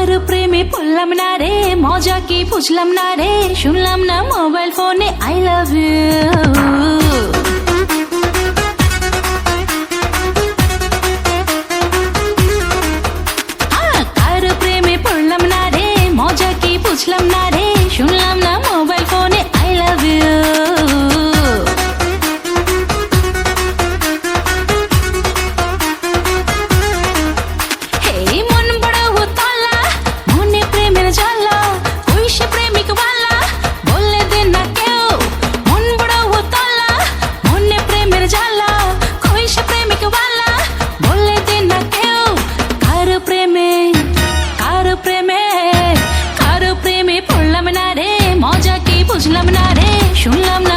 কার প্রেমে পড়লাম না রে, মজা কি বুঝলাম না রে, শুনলাম না মোবাইল ফোনে আই লাভ ইউ। কার প্রেমে পড়লাম না রে, মজা কি বুঝলাম না রে, শুনলাম না মোবাইল ফোনে আই লাভ ইউ। বুঝলাম না রে, শুনলাম না